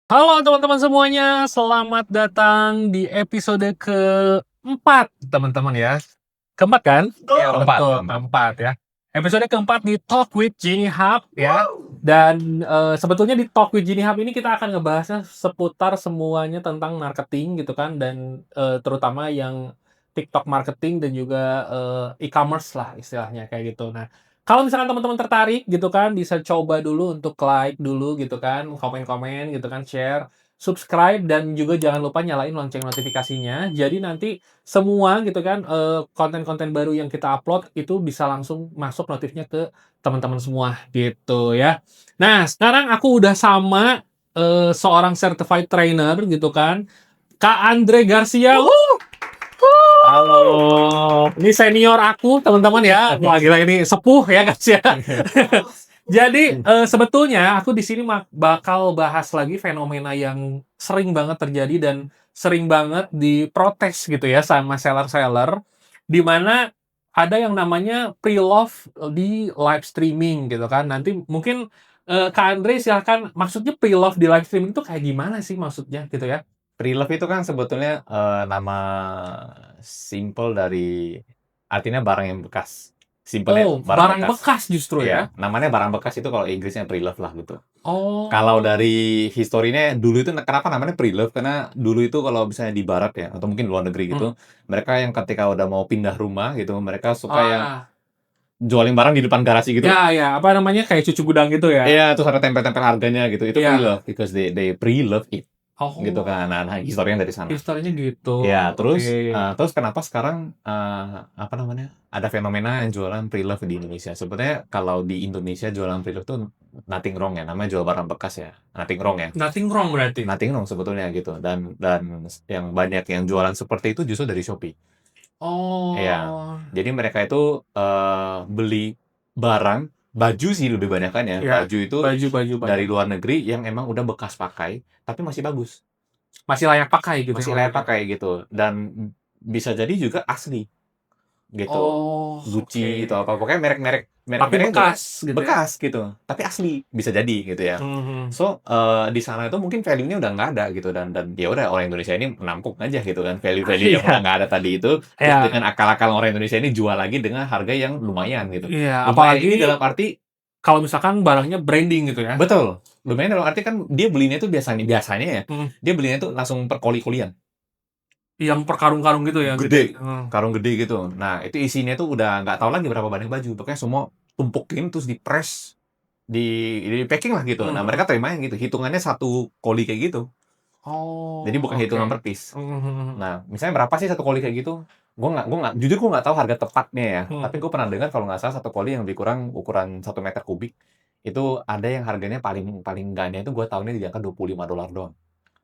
Halo teman-teman semuanya, selamat datang di episode keempat, teman-teman ya. Keempat kan? Iya, Betul, keempat. keempat ya. Episode keempat di Talk with Genie Hub ya. Dan sebetulnya di Talk with Genie Hub ini kita akan ngebahasnya seputar semuanya tentang marketing gitu kan. Dan terutama yang TikTok marketing dan juga e-commerce lah istilahnya kayak gitu. Nah, kalau misalkan teman-teman tertarik gitu kan, bisa coba dulu untuk like dulu gitu kan, komen-komen gitu kan, share, subscribe, dan juga jangan lupa nyalain lonceng notifikasinya. Jadi nanti semua gitu kan, konten-konten baru yang kita upload itu bisa langsung masuk notifnya ke teman-teman semua gitu ya. Nah, sekarang aku udah sama seorang certified trainer gitu kan, Kak Andre Garcia. Halo. Ini senior aku, teman-teman ya. Wah, gila ini sepuh ya, guys ya. Jadi, sebetulnya aku di sini bakal bahas lagi fenomena yang sering banget terjadi dan sering banget diprotes gitu ya sama seller-seller, di mana ada yang namanya pre-love di live streaming gitu kan. Nanti mungkin, Kak Andre silahkan, maksudnya pre-love di live streaming itu kayak gimana sih maksudnya gitu ya? Pre-love itu kan sebetulnya, nama simpel dari artinya barang yang bekas. Simpelnya Oh, barang barang bekas. bekas justru ya? Iya, namanya barang bekas itu kalau Inggrisnya pre-love lah gitu. Kalau Oh. dari historinya dulu itu kenapa namanya pre-love, karena dulu itu kalau misalnya di barat ya, atau mungkin luar negeri Hmm. gitu, mereka yang ketika udah mau pindah rumah gitu, mereka suka yang Ah. jualin barang di depan garasi gitu. Ya, ya, apa namanya, kayak cucu gudang gitu ya? Iya, terus ada tempel-tempel harganya gitu, itu Iya. pre-love, because they pre-love it, gitu Oh, kan. Nah, historinya dari sana. historinya gitu, Ya, oke. terus kenapa sekarang, apa namanya, ada fenomena yang jualan pre-love di Indonesia. Sebetulnya kalau di Indonesia jualan pre-love tuh nothing wrong ya, namanya jual barang bekas ya, nothing wrong ya. Nothing wrong berarti? Nothing wrong sebetulnya gitu, dan yang banyak yang jualan seperti itu justru dari Shopee. Iya, Oh, jadi mereka itu, beli barang, baju sih lebih banyakan ya, ya, baju itu baju dari banyak. luar negeri yang emang udah bekas pakai, tapi masih bagus. Masih layak pakai gitu Masih yang layak lainnya? pakai gitu, dan bisa jadi juga asli, gitu. Oh, Gucci oke. atau apa, pokoknya Tapi merek-mereknya itu bekas gitu ya? bekas gitu, tapi asli, bisa jadi gitu ya. Mhm. So, di sana itu mungkin value-nya udah nggak ada gitu, dan ya udah orang Indonesia ini menampung aja gitu kan, value-value yang udah Iya, nggak ada tadi itu, terus iya, dengan akal-akalan orang Indonesia ini jual lagi dengan harga yang lumayan gitu. iya, Lumayan apalagi ini dalam arti kalau misalkan barangnya branding gitu ya? betul, lumayan dalam arti kan dia belinya itu biasanya biasanya ya, Mhm, dia belinya itu langsung per koli-kolian. yang per karung-karung gitu ya, gede? Gede, karung gede gitu. Nah, itu isinya tuh udah nggak tahu lagi berapa banyak baju, pokoknya semua tumpukin terus di-press, di-packing lah gitu. Nah, Mhm. mereka terimain gitu, hitungannya satu koli kayak gitu. Jadi Oh, bukan oke. hitungan per piece. Mhm, mhm, Nah, misalnya berapa sih satu koli kayak gitu? Jujur gue nggak tahu harga tepatnya ya, mhm. tapi gue pernah dengar kalau nggak salah satu koli yang lebih kurang ukuran 1 meter kubik, itu ada yang harganya paling paling nggaknya itu gue tahunya di angka $25 doang.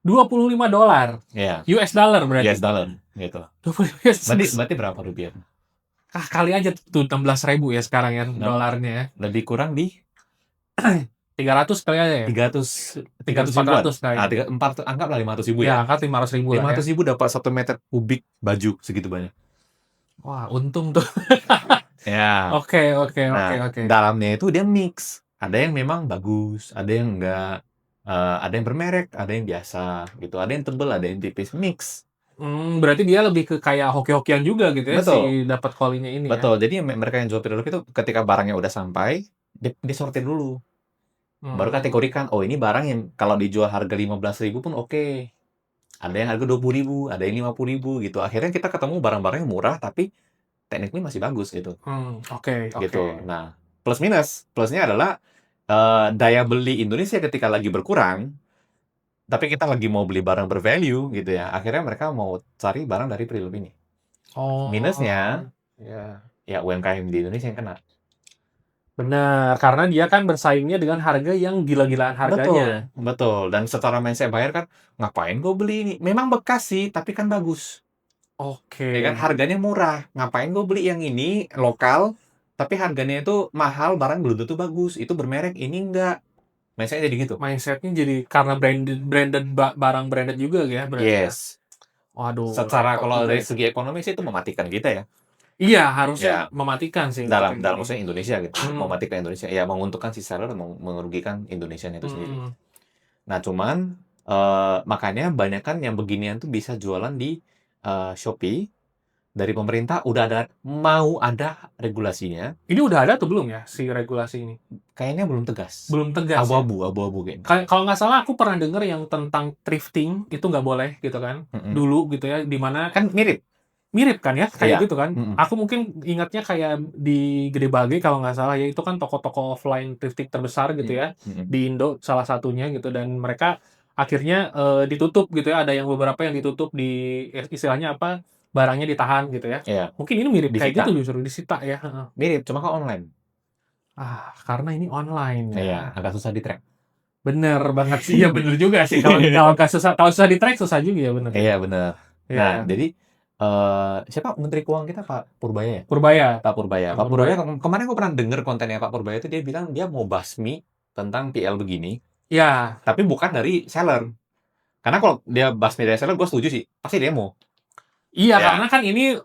$25? Iya, US dollar berarti? US dollar gitu. 25 US. Berarti berarti berapa rupiah? Ah, kali aja tuh 16.000 ya sekarang ya Nah, dolarnya ya. lebih kurang di 300 kali aja ya? 300 300 300 ribuan. 400 kali. Ah, 4 anggaplah 500 ribu Ya, ya. angka 500.000 lah lima ya. ratus ribu dapat 1 meter kubik baju segitu banyak. Wah, untung tuh. Ya. Oke, oke, oke, Nah, oke. dalamnya itu dia mix. Ada yang memang bagus, ada yang enggak, ada yang bermerek, ada yang biasa gitu, ada yang tebel, ada yang tipis, mix. Berarti dia lebih ke kayak hoki-hokian juga gitu ya si Betul, dapat call-nya ini ya? betul. Jadi mereka yang jual pre-loved itu ketika barangnya udah sampai, disortir dulu. Baru Mmm, kategorikan, oh ini barang yang kalau dijual harga 15 ribu pun oke. Ada yang harga 20 ribu, ada yang 50 ribu gitu. Akhirnya kita ketemu barang-barang yang murah tapi technically masih bagus gitu, oke, oke. gitu. Nah, plus minus, plusnya adalah, daya beli Indonesia ketika lagi berkurang, tapi kita lagi mau beli barang ber-value gitu ya, akhirnya mereka mau cari barang dari Preloved ini. Oh, Minusnya, ya. ya UMKM di Indonesia yang kena. Benar, karena dia kan bersaingnya dengan harga yang gila-gilaan Betul, harganya. betul, dan secara mindset buyer kan, "Ngapain gue beli ini? Memang bekas sih, tapi kan bagus." Ya kan, Oke. harganya murah, ngapain gue beli yang ini lokal, tapi harganya itu mahal, barang belum tentu bagus, itu bermerek, ini enggak. Mindset-nya jadi gitu. Mindset-nya jadi karena branded branded barang branded juga ya berarti ya? Yes. Waduh, Secara repot kalau juga dari itu. segi ekonomi sih itu mematikan kita ya. Iya, harusnya Ya, mematikan sih untuk dalam yang dalam ini. maksudnya Indonesia gitu, Mhm, mematikan Indonesia. Ya menguntungkan si seller, merugikan Indonesianya itu sendiri. mhm. Nah cuman, Makanya banyakan yang beginian tuh bisa jualan di, Shopee. Dari pemerintah udah mau ada regulasinya, Ini udah ada atau belum ya si regulasi ini? kayaknya belum tegas. Belum tegas ya? Abu-abu kayaknya. Kalau nggak salah aku pernah denger yang tentang thrifting itu nggak boleh gitu kan, Mhm. dulu gitu ya, di mana Kan mirip? mirip kan ya, Iya. kayak gitu kan. Mhm. Aku mungkin ingatnya kayak di Gede Bage kalau nggak salah ya, itu kan toko-toko offline thrifting terbesar gitu ya, Mhm. di Indo salah satunya gitu, dan mereka akhirnya, ditutup gitu ya, ada yang beberapa yang ditutup istilahnya apa, barangnya ditahan gitu ya. Iya, Mungkin ini mirip kayak disita. gitu justru, disita ya, heeh. Mirip, cuma kan online. Karena ini online Iya, ya. agak susah di-track. Bener banget sih, iya bener juga sih, kalau susah di-track susah juga ya, bener ya. Iya, bener. Iya, Nah, jadi, siapa Menteri Keuangan kita, Pak Purbaya ya? Purbaya, Pak Purbaya. Pak Pak Purbaya Purbaya. kemarin aku pernah denger kontennya Pak Purbaya itu dia bilang dia mau basmi tentang PL begini, Iya, tapi bukan dari seller. Karena kalau dia basmi dari seller, gue setuju sih, pasti demo. iya, Ya, karena kan ini,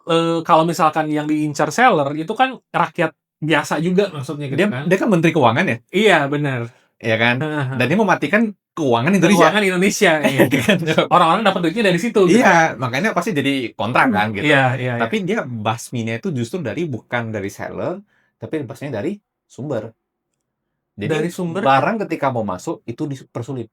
kalau misalkan yang diincar seller itu kan rakyat biasa juga maksudnya gitu dia kan. dia kan Menteri Keuangan ya, Iya, bener. ya kan? Heeh, Dan heeh. dia mematikan keuangan Indonesia. Keuangan Indonesia, iya. Kan? Orang-orang dapat duitnya dari situ gitu kan. Iya, makanya pasti jadi kontrak kan gitu. Iya, iya, iya. Tapi dia basminya itu justru bukan dari seller, tapi basminya dari sumber. Jadi Dari sumber barang ketika mau masuk itu dipersulit.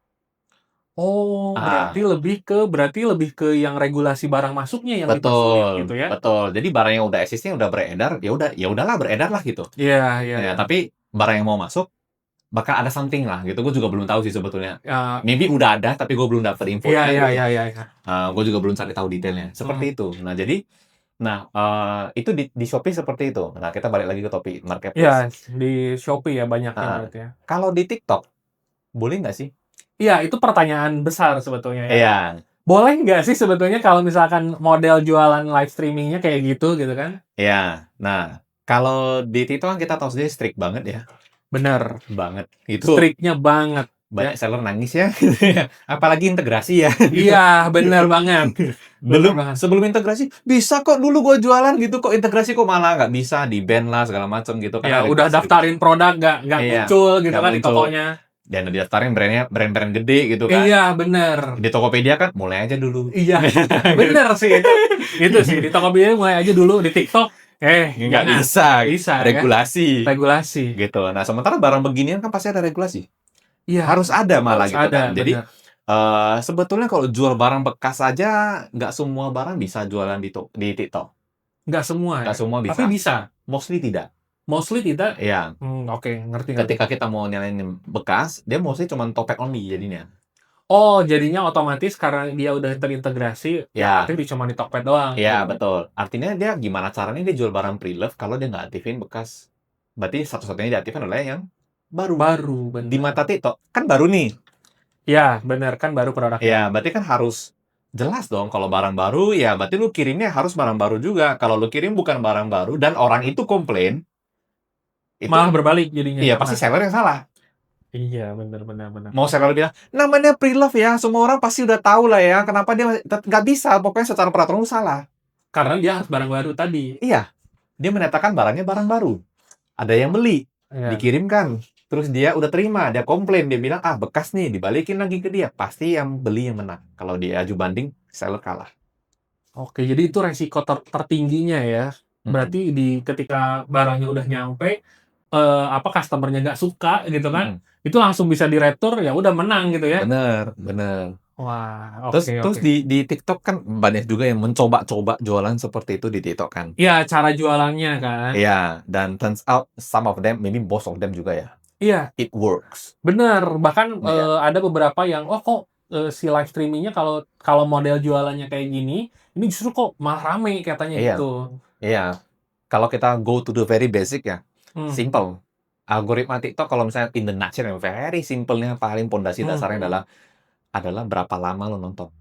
oh, Ah, berarti lebih ke yang regulasi barang masuknya yang dipersulit betul, gitu ya? betul. Jadi barang yang udah existing udah beredar, ya udahlah beredar lah gitu. Iya, iya, Ya, iya. tapi barang yang mau masuk bakal ada something lah gitu. Gue juga belum tahu sih sebetulnya. Ya, Maybe udah ada tapi gue belum dapet iya, infonya. iya, iya, iya, iya. Gue juga belum cari tahu detailnya. Mhm. Seperti itu. Itu di Shopee seperti itu. Nah, kita balik lagi ke topik Iya, marketplace. di Shopee ya banyaknya Heeh. berarti ya. Kalau di TikTok, boleh nggak sih? Iya, itu pertanyaan besar sebetulnya ya. Iya, Boleh nggak sih sebetulnya kalau misalkan model jualan live streaming-nya kayak gitu kan? iya. Nah, kalau di TikTok kan kita tahu sendiri strict banget ya, Bener, banget. Itu strict-nya banget ya. banyak seller nangis ya, apalagi integrasi ya, gitu. Iya, bener banget, bener banget. Sebelum integrasi, "Bisa kok dulu gua jualan gitu, kok integrasi kok malah nggak bisa, di-ban lah segala macam," gitu, Ya, karena udah regulasi. daftarin produk nggak Iya, muncul gitu nggak kan di muncul. tokonya. Dan didaftarin brand-nya brand-brand gede gitu kan. Iya, bener. Di Tokopedia kan, mulai aja dulu. Iya, bener sih itu. Itu sih, di Tokopedia mulai aja dulu, di TikTok, Nggak jangan. bisa, Bisa ya, regulasi, regulasi. gitu. Nah, sementara barang beginian kan pasti ada regulasi. Iya, Harus ada malah harus gitu ada, kan. Jadi, bener. sebetulnya kalau jual barang bekas aja, nggak semua barang bisa jualan di TikTok. Nggak semua Nggak ya, semua tapi bisa. bisa. Mostly tidak. Mostly tidak. Iya. Oke, ngerti. Ketika kita mau nyalain bekas, dia mostly cuman topek only jadinya. Oh, jadinya otomatis karena dia udah terintegrasi, ya Ya, berarti cuma di Tokped doang iya gitu. betul. Artinya dia gimana caranya dia jual barang pre-love kalau dia nggak aktifin bekas. Berarti satu-satunya diaktifkan adalah yang baru. Baru, Di bener. mata TikTok, kan baru nih. Ya, bener, kan baru produknya. Ya, berarti kan harus jelas dong kalau barang baru, ya berarti lu kirimnya harus barang baru juga. Kalau lu kirim bukan barang baru dan orang itu komplain, itu Malah berbalik jadinya. iya pasti seller yang salah. Iya, bener, bener, bener. Mau seller bilang, namanya pre-love ya, semua orang pasti udah tahu lah ya, kenapa dia nggak bisa, pokoknya secara peraturan lu salah. Karena dia harus barang baru tadi. Iya, dia menyatakan barangnya barang baru. Ada yang beli, Iya. dikirimkan, terus dia udah terima, dia komplain, dia bilang, bekas nih, dibalikin lagi ke dia. Pasti yang beli yang menang. Kalau dia aju banding, seller kalah. Oke, jadi itu resiko tertingginya ya. Berarti ketika barangnya udah nyampe, customer-nya nggak suka gitu kan, itu langsung bisa diretur, ya udah menang gitu ya. Bener, bener. Wah, Terus oke. di TikTok kan banyak juga yang mencoba-coba jualan seperti itu di TikTok kan. Iya, cara jualannya kan. Iya, dan turns out some of them, maybe most of them juga ya, Iya, it works. bener. Bahkan Iya. ada beberapa yang, oh kok si live streaming-nya kalau model jualannya kayak gini, ini justru kok malah rame katanya Iya, gitu. iya. Kalau kita go to the very basic ya, Hmm. simple. Algoritma TikTok kalau misalnya in the nutshell yang very simple-nya paling pondasi dasarnya adalah berapa lama lo nonton.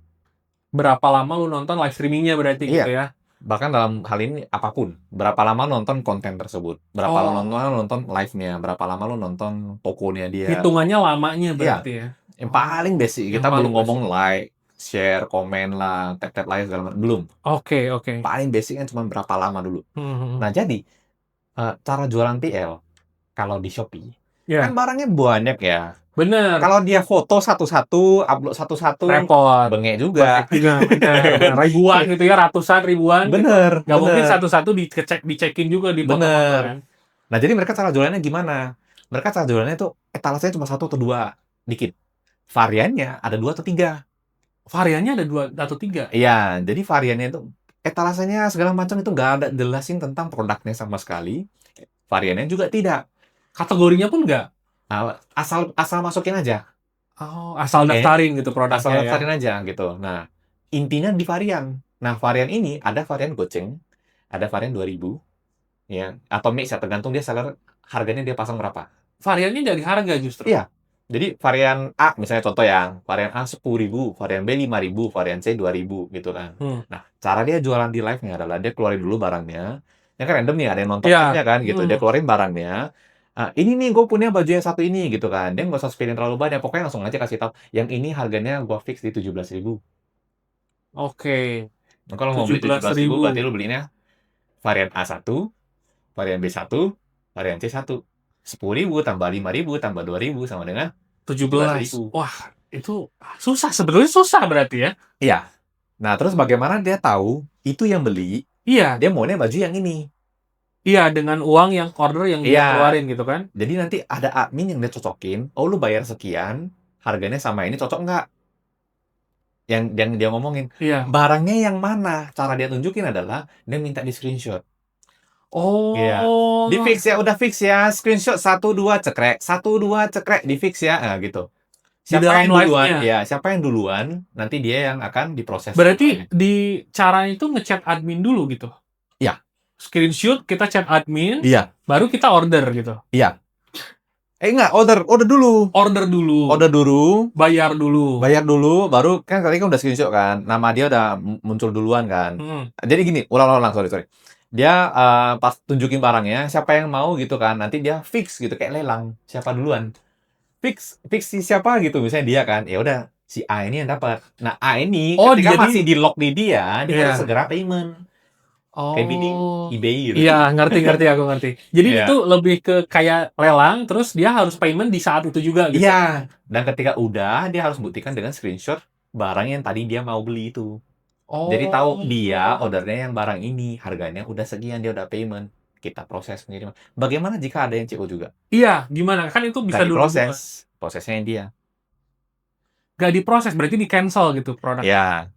Berapa lama lu nonton live streaming-nya berarti Iya. gitu ya? Bahkan dalam hal ini apapun, berapa lama lo nonton konten tersebut, berapa Oh. lama lo nonton live-nya, berapa lama lo nonton tokonya dia. Hitungannya lamanya Iya. berarti ya? Yang paling basic, Yang kita paling belum ngomong like, share, komen lah, tap-tap like segala macam, belum. Oke. Paling basicnya cuma berapa lama dulu. Mhm. Nah jadi, cara jualan PL, kalau di Shopee, Iya, Kan barangnya banyak ya. bener. Kalau dia foto satu-satu, upload satu-satu, Repot. bengek Bengek juga. juga, bener, bener. Ribuan gitu ya, ratusan, ribuan gitu. Bener, Nggak mungkin bener, satu-satu dicekin juga, dipoto-foto bener. kan. Nah, jadi mereka cara jualannya gimana? Mereka cara jualannya itu etalasenya cuma 1 atau 2, dikit. Variannya ada 2 atau 3. Variannya ada 2 atau 3. Iya, jadi variannya itu etalasenya segala macam itu nggak ada jelasin tentang produknya sama sekali. Variannya juga tidak. Kategorinya pun nggak? Asal asal masukin aja. Oh, asal Oke. daftarin gitu produknya Asal ya? daftarin aja gitu. Nah, intinya di varian. Nah, varian ini ada varian goceng, ada varian 2.000, ya, atau mix ya, tergantung dia seller harganya dia pasang berapa. Variannya dari harga justru? Iya. Jadi varian A misalnya contoh yang varian A 10.000, varian B 5.000, varian C 2.000 gitu kan. Hmm. Nah, cara dia jualan di live-nya adalah dia keluarin dulu barangnya. Ya kan random nih, ada yang nonton Iya. live-nya kan gitu. Dia keluarin barangnya. Ini nih gue punya baju yang satu ini gitu kan. Dia nggak usah spending terlalu banyak. Pokoknya langsung aja kasih tahu. Yang ini harganya gue fix di 17.000. Oke, Nah, kalau mau beli 17.000 berarti 17.000. lu belinya varian A1, varian B1, varian C1. 10.000 tambah 5.000 tambah 2.000 sama dengan 17. 17.000. Wah, itu susah, sebetulnya susah berarti ya? Iya. Nah, terus bagaimana dia tahu itu yang beli, Iya, dia maunya baju yang ini? iya, dengan uang yang order yang dia Iya. keluarin gitu kan? Jadi nanti ada admin yang dia cocokin, "Oh, lu bayar sekian, harganya sama ini cocok nggak?" Yang dia ngomongin. Iya. Barangnya yang mana? Cara dia tunjukin adalah dia minta di-screenshot. Iya. Oh, Di-fix ya, udah fix ya, screenshot 1, 2, cekrek, 1, 2, cekrek, di-fix ya, nah gitu. di dalam live-nya. Siapa yang duluan, nanti dia yang akan diproses Berarti barangnya. di cara itu nge-chat admin dulu gitu? Iya, Screenshot, kita chat admin, iya, baru kita order gitu? iya. Enggak, order dulu. Order dulu, Order dulu, bayar dulu. bayar dulu, baru kan tadi kan udah screenshot kan, nama dia udah muncul duluan kan. Hmm. Jadi gini, ulang-ulang, sorry. Dia pas tunjukin barangnya, siapa yang mau gitu kan, nanti dia fix gitu kayak lelang, siapa duluan. Fix si siapa gitu, misalnya dia kan, ya udah si A ini yang dapat. Nah, A ini Oh, ketika jadi masih di lock di dia harus iya. segera payment. Kayak bidding Oh. eBay gitu. Iya, ngerti, aku ngerti. Jadi itu Iya. lebih ke kayak lelang, terus dia harus payment di saat itu juga gitu? Iya, dan ketika udah, dia harus buktikan dengan screenshot barang yang tadi dia mau beli itu. Jadi tahu dia Oh. ordernya yang barang ini, harganya udah sekian, dia udah payment. Kita proses pengiriman. Bagaimana jika ada yang CO juga? Iya, gimana? Kan itu Nggak bisa dulu-duluan. diproses, prosesnya yang dia. Nggak diproses, berarti di-cancel gitu produk. Ya,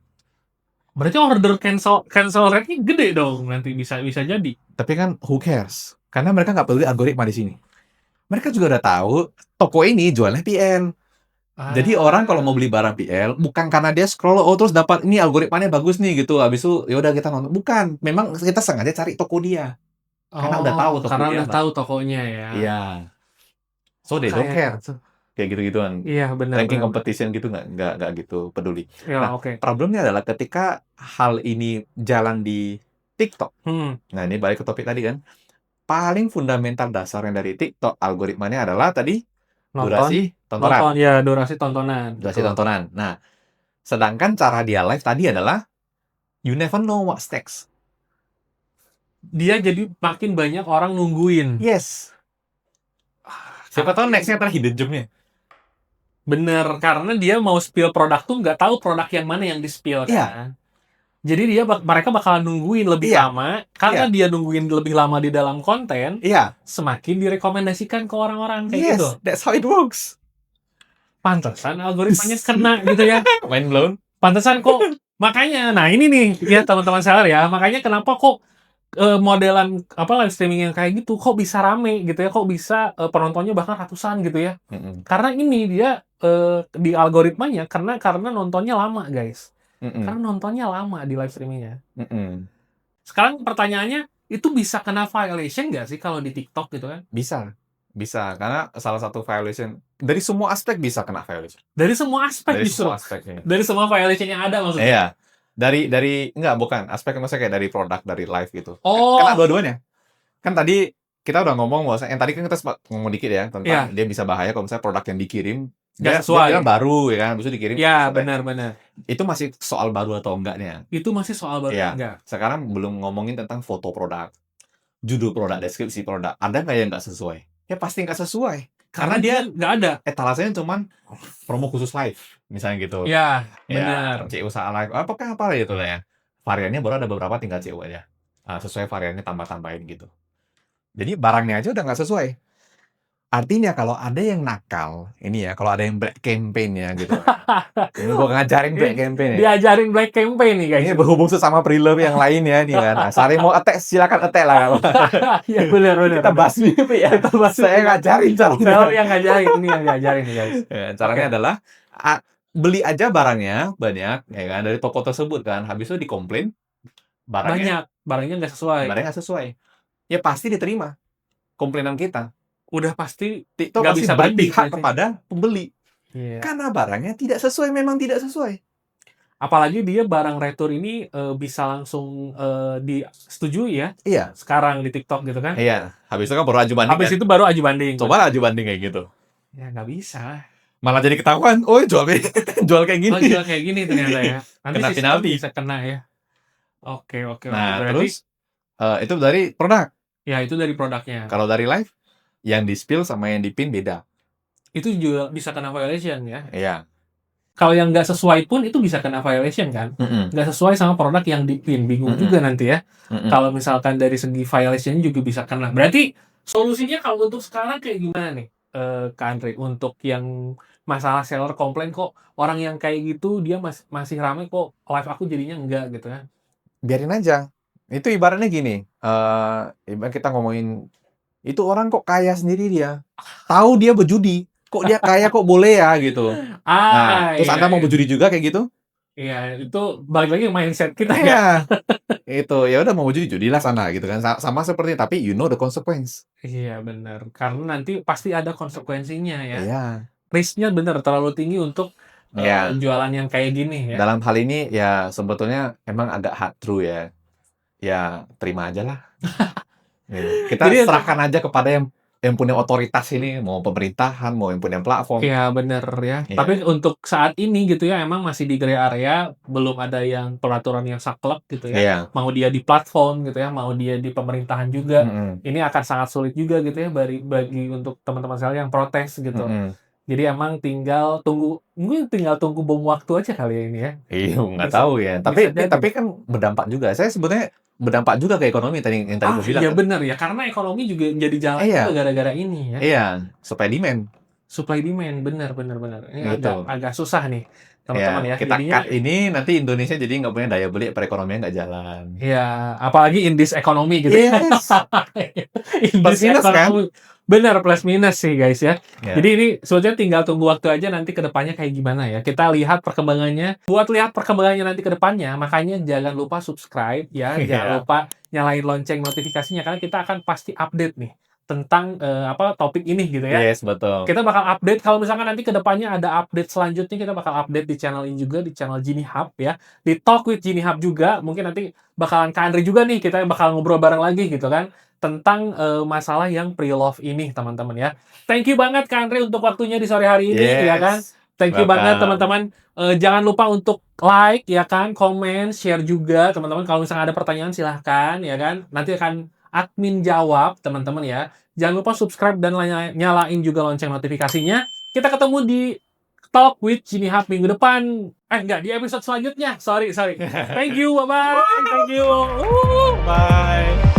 Berarti order cancel rate-nya gede dong nanti, bisa bisa jadi. tapi kan who cares? Karena mereka nggak peduli algoritma di sini. Mereka juga udah tahu toko ini jualnya PL. Jadi orang kalau mau Ah. beli barang PL bukan karena dia scroll oh terus dapat ini algoritmanya bagus nih gitu. Habis itu ya udah kita nonton. Bukan, memang kita sengaja cari toko dia. Karena udah tahu Oh, toko karena dia, udah Mbak. tahu tokonya ya. Iya. So they don't Kayak care. gitu. Kayak gitu-gituan. Iya, benar Ranking benar benar. competition gitu nggak gitu peduli. Ya, Nah, oke. problemnya adalah ketika hal ini jalan di TikTok. Hmm, Nah, ini balik ke topik tadi kan. Paling fundamental dasarnya dari TikTok algoritmanya adalah tadi nonton durasi tontonan. nonton ya, durasi tontonan, Durasi betul. tontonan. Nah, sedangkan cara dia live tadi adalah you never know what's next. Dia jadi makin banyak orang nungguin. Yes. Siapa tahu next-nya adalah hidden gem-nya. Bener, karena dia mau spill produk tuh nggak tahu produk yang mana yang di-spill Iya, kan. Jadi mereka bakalan nungguin lebih iya, lama, karena iya, dia nungguin lebih lama di dalam konten, iya. semakin direkomendasikan ke orang-orang kayak gitu. Yes, that's how it works. Pantesan algoritmanya kena gitu ya. Mind blown. Pantesan kok, makanya, nah ini nih ya teman-teman seller ya, makanya kenapa kok modelan apa live streaming yang kayak gitu kok bisa rame gitu ya, kok bisa penontonnya bahkan ratusan gitu ya. Mm-mm, Karena ini dia di algoritmanya karena nontonnya lama, guys. mm-mm, Karena nontonnya lama di live streaming-nya. mm-mm. Sekarang pertanyaannya, itu bisa kena violation nggak sih kalau di TikTok gitu kan? Bisa. Karena salah satu violation dari semua aspek bisa kena violation. Dari semua aspek Dari justru. semua aspek. Iya. Dari semua violation yang ada maksudnya. Iya. Dari enggak bukan aspek maksudnya kayak dari produk dari live gitu. Oh, Kena dua-duanya. Kan tadi kita udah ngomong bahwa yang tadi kan kita sempat ngomong dikit ya tentang iya, dia bisa bahaya kalau misalnya produk yang dikirim nggak dia sesuai. bilang baru ya kan, habis itu dikirim Ya, sesuai. benar-benar. Itu masih soal baru atau enggaknya. Itu masih soal baru Iya. enggak? Sekarang belum ngomongin tentang foto produk, judul produk, deskripsi produk. Ada nggak yang nggak sesuai? Ya pasti nggak sesuai. Karena dia nggak ada. etalasenya cuman promo khusus live, misalnya gitu. Ya, Ya, benar. CU saat live, apakah apa itu lah ya. Variannya baru ada beberapa tinggal CU aja. Sesuai variannya tambah-tambahin gitu. Jadi barangnya aja udah nggak sesuai. Artinya kalau ada yang nakal, ini ya, kalau ada yang black campaign ya gitu. Ini gue ngajarin black campaign ya. Diajarin black campaign nih guys. Ini berhubung sesama pre-love yang lain ya, nih kan. Nah, Sari mau attack, silakan attack lah. Iya benar. Kita basmi ya. Kita basmi. Saya ngajarin caranya. Saya yang ngajarin, ini yang ngajarin nih guys. Ya, caranya adalah beli aja barangnya banyak, ya kan, dari toko tersebut kan. Habis itu dikomplain barangnya Barangnya nggak sesuai. Ya pasti diterima komplainan kita. Udah pasti TikTok nggak pasti bisa banding berpihak berarti. kepada pembeli. Iya. Karena barangnya tidak sesuai, memang tidak sesuai. Apalagi dia barang retur ini bisa langsung disetujui ya. Iya. Sekarang di TikTok gitu kan. Iya. Habis itu kan baru aju banding. Habis itu baru aju banding. Coba aju banding kayak gitu. Ya nggak bisa. Malah jadi ketahuan. Oh jual kayak gini. Oh jual kayak gini ternyata ya. Nanti Kena sistem penalti. bisa kena ya. Oke. Nah Berarti, terus itu dari produk. ya itu dari produknya. Kalau dari live, yang di spill sama yang di pin beda. Itu juga bisa kena violation ya. Iya. Kalau yang nggak sesuai pun itu bisa kena violation kan. Nggak sesuai sama produk yang di pin. Bingung juga nanti ya. Kalau misalkan dari segi violation juga bisa kena. Berarti solusinya kalau untuk sekarang kayak gimana nih Kak Andre? Untuk yang masalah seller komplain kok orang yang kayak gitu dia masih ramai kok live aku jadinya enggak gitu kan. Biarin aja. Itu ibaratnya gini. Ibarat kita ngomongin itu orang kok kaya sendiri dia. Tahu dia berjudi. Kok dia kaya kok boleh ya gitu. Nah, terus Anda mau berjudi juga kayak gitu? Iya, itu balik lagi ke mindset kita ya. Iya. Itu ya udah mau berjudi judilah sana gitu kan. Sama seperti tapi you know the consequence. Iya, benar. Karena nanti pasti ada konsekuensinya ya. Iya. Risk-nya benar terlalu tinggi untuk jualan yang kayak gini ya. Dalam hal ini ya sebetulnya emang agak hard true ya. Ya terima aja lah. Kita Jadi, serahkan aja kepada yang punya otoritas ini, mau pemerintahan, mau yang punya platform. Iya bener ya. Iya. Tapi untuk saat ini gitu ya, emang masih di gray area, belum ada yang peraturan yang saklek gitu ya. Iya. Mau dia di platform gitu ya, mau dia di pemerintahan juga, ini akan sangat sulit juga gitu ya bagi untuk teman-teman saya yang protes gitu. Jadi emang mungkin tinggal tunggu bom waktu aja kali ya ini ya. Iya, nggak tahu ya. Tapi kan berdampak juga. Saya sebetulnya berdampak juga ke ekonomi yang tadi gue bilang. Iya kan. benar ya, karena ekonomi juga jadi jalan juga gara-gara ini ya. Iya, supply demand. Supply demand, benar. Ini Gitu. agak susah nih teman-teman ya. Kita Jadinya, cut ini nanti Indonesia jadi nggak punya daya beli, perekonomian nggak jalan. Iya, apalagi in this economy gitu. Yes. In Plus this minus kan? economy. Benar, plus minus sih guys ya. Ya. Jadi ini sebetulnya tinggal tunggu waktu aja nanti ke depannya kayak gimana ya. Kita lihat perkembangannya. Buat lihat perkembangannya nanti ke depannya, makanya jangan lupa subscribe ya. Jangan lupa nyalain lonceng notifikasinya karena kita akan pasti update nih tentang topik ini gitu ya. Yes, betul. Kita bakal update kalau misalkan nanti ke depannya ada update selanjutnya, kita bakal update di channel ini juga, di channel Genie Hub ya. Di Talk with Genie Hub juga, mungkin nanti bakalan Kak Andre juga nih, kita bakal ngobrol bareng lagi gitu kan tentang masalah yang pre-love ini teman-teman ya. Thank you banget Kak Andre untuk waktunya di sore hari ini ya kan. Thank you banget teman-teman. Jangan lupa untuk like ya kan, komen, share juga teman-teman. Kalau misalnya ada pertanyaan silahkan ya kan. Nanti akan admin jawab teman-teman ya. Jangan lupa subscribe dan nyalain juga lonceng notifikasinya. Kita ketemu di Talk with Genie Hub minggu depan. Enggak, di episode selanjutnya. Sorry. Thank you, bye-bye. Thank you. Bye.